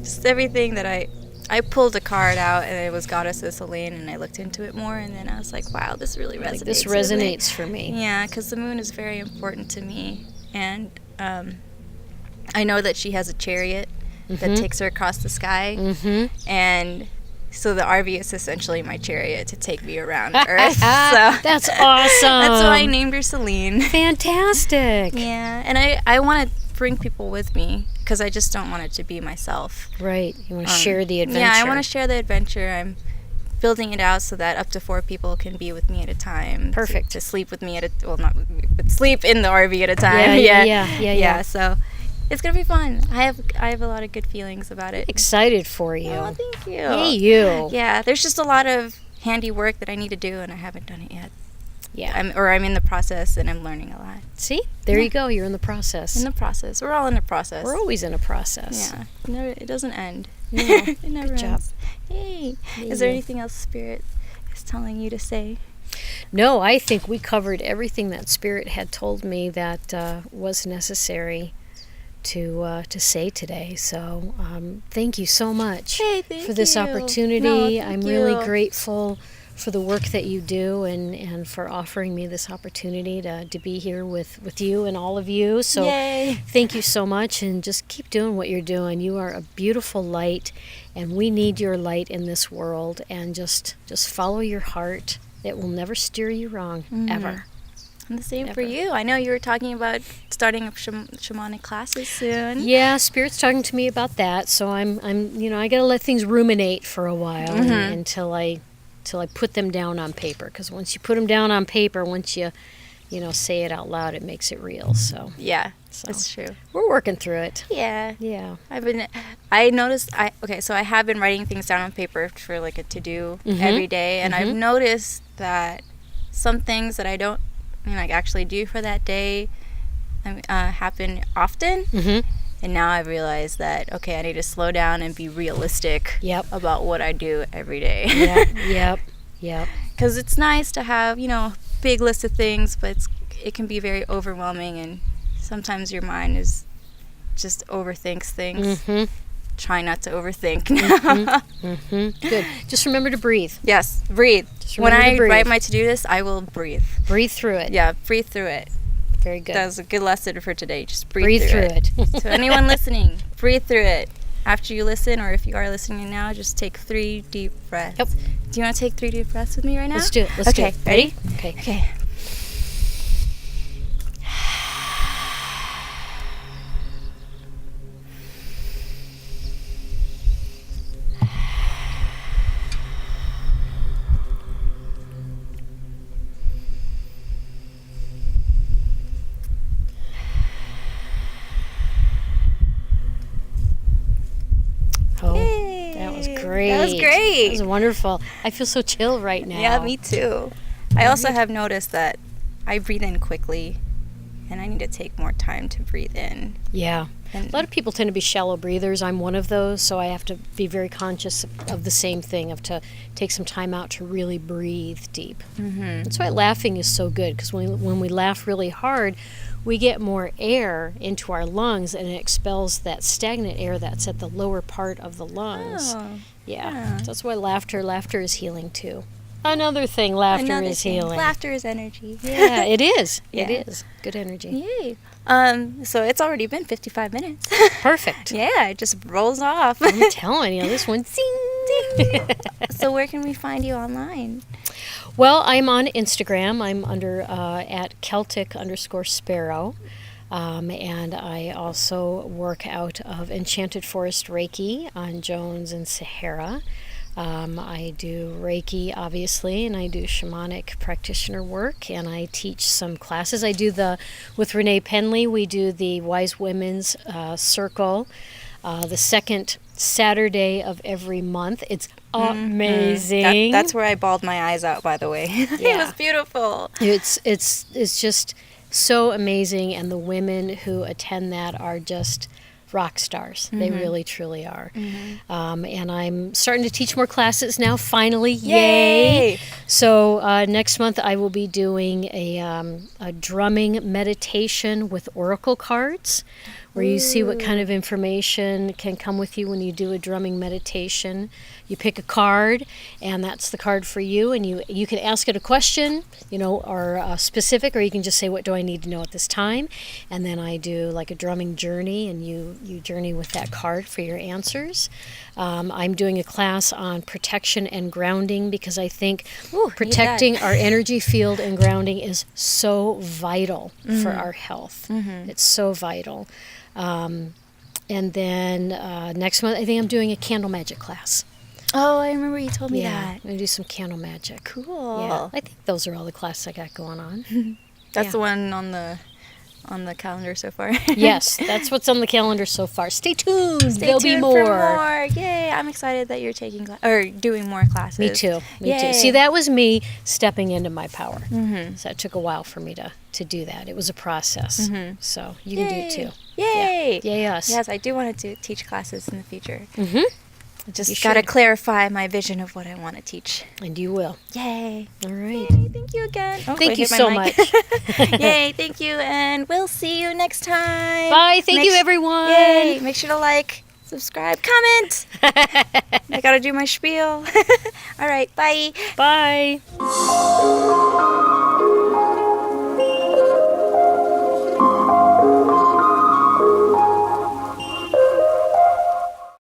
Just everything that I pulled a card out, and it was Goddess of Selene, and I looked into it more, and then I was like, wow, this really resonates. This resonates for me. Yeah, because the moon is very important to me, and I know that she has a chariot that takes her across the sky, and so the RV is essentially my chariot to take me around Earth. So that's awesome. That's why I named her Selene. Fantastic. Yeah, and I want to bring people with me, because I just don't want it to be myself. Right. You want to share the adventure. Yeah, I want to share the adventure. I'm building it out so that up to 4 people can be with me at a time. Perfect. To sleep with me not with me, but sleep in the RV at a time. Yeah. So it's gonna be fun. I have a lot of good feelings about it. Excited for you. Oh, thank you. Hey, you. Yeah, there's just a lot of handiwork that I need to do, and I haven't done it yet. Yeah. I'm in the process, and I'm learning a lot. See? There you go. You're in the process. In the process. We're all in the process. We're always in a process. Yeah. It doesn't end. No. It never Good job. ends. Hey. Is there anything else Spirit is telling you to say? No, I think we covered everything that Spirit had told me that was necessary to say today. So thank you so much for this opportunity. No, I'm really grateful for the work that you do and for offering me this opportunity to be here with you and all of you. So Yay. Thank you so much, and just keep doing what you're doing. You are a beautiful light, and we need your light in this world, and just follow your heart. It will never steer you wrong, ever. And the same for you. I know you were talking about starting up shamanic classes soon. Yeah, Spirit's talking to me about that. So I'm I got to let things ruminate for a while until I put them down on paper. Because once you put them down on paper, once you say it out loud, it makes it real. So yeah, that's true. We're working through it. Yeah. Yeah. So I have been writing things down on paper for like a to-do every day, and I've noticed that some things that I don't actually do for that day happen often. And now I realize that, okay, I need to slow down and be realistic about what I do every day. Yep. Because it's nice to have, big list of things, but it can be very overwhelming, and sometimes your mind is just overthinks things. Try not to overthink. Good. Just remember to breathe. Yes, breathe. When I write my to-do list, I will breathe. Breathe through it. Yeah, breathe through it. Very good. That was a good lesson for today. Just breathe through it. To anyone listening, breathe through it. After you listen, or if you are listening now, just take 3 deep breaths. Yep. Do you want to take 3 deep breaths with me right now? Let's do it. Let's do it. Ready? Okay. Great. That was great. That was wonderful. I feel so chill right now. Yeah, me too. I also have noticed that I breathe in quickly, and I need to take more time to breathe in. Yeah. And A lot of people tend to be shallow breathers. I'm one of those, so I have to be very conscious of the same thing, of to take some time out to really breathe deep. Mm-hmm. That's why laughing is so good, because when we laugh really hard, we get more air into our lungs, and it expels that stagnant air that's at the lower part of the lungs. Oh, Yeah. That's why laughter is healing too. Another thing, laughter is healing. Laughter is energy. Yeah, it is. Yeah. It is. Good energy. Yay. So it's already been 55 minutes. Perfect. Yeah, it just rolls off. I'm telling you, this one, zing. So where can we find you online? Well, I'm on Instagram. I'm under at Celtic_Sparrow. And I also work out of Enchanted Forest Reiki on Jones and Sahara. I do Reiki, obviously, and I do shamanic practitioner work, and I teach some classes. I do with Renee Penley, we do the Wise Women's Circle, the second Saturday of every month. It's amazing. That's where I bawled my eyes out, by the way. It was beautiful. It's just so amazing, and the women who attend that are just rock stars. They really, truly are. And I'm starting to teach more classes now, finally. Yay! So next month I will be doing a drumming meditation with oracle cards, where you see what kind of information can come with you when you do a drumming meditation. You pick a card, and that's the card for you, and you can ask it a question, or specific, or you can just say, what do I need to know at this time? And then I do like a drumming journey, and you journey with that card for your answers. I'm doing a class on protection and grounding, because I think protecting our energy field and grounding is so vital for our health. It's so vital. And then next month, I think I'm doing a candle magic class. Oh, I remember you told me that. I'm going to do some candle magic. Cool. Yeah, I think those are all the classes I got going on. That's the one on the calendar so far. Yes, that's what's on the calendar so far. Stay tuned. There'll be more. For more. Yay! I'm excited that you're doing more classes. Me too. Yay. See, that was me stepping into my power. So it took a while for me to do that. It was a process. So you can do it too. Yay! Yeah. Yay us. Yes, I do want to teach classes in the future. Just You got to should. clarify my vision of what I want to teach. And you will. Yay! All right. Yay, thank you again. Oh, Thank I you hit my so mic. much. Yay, thank you, and we'll see you next time. Bye. Thank you, everyone. Yay! Make sure to like, subscribe, comment. I gotta do my spiel. All right, bye. Bye.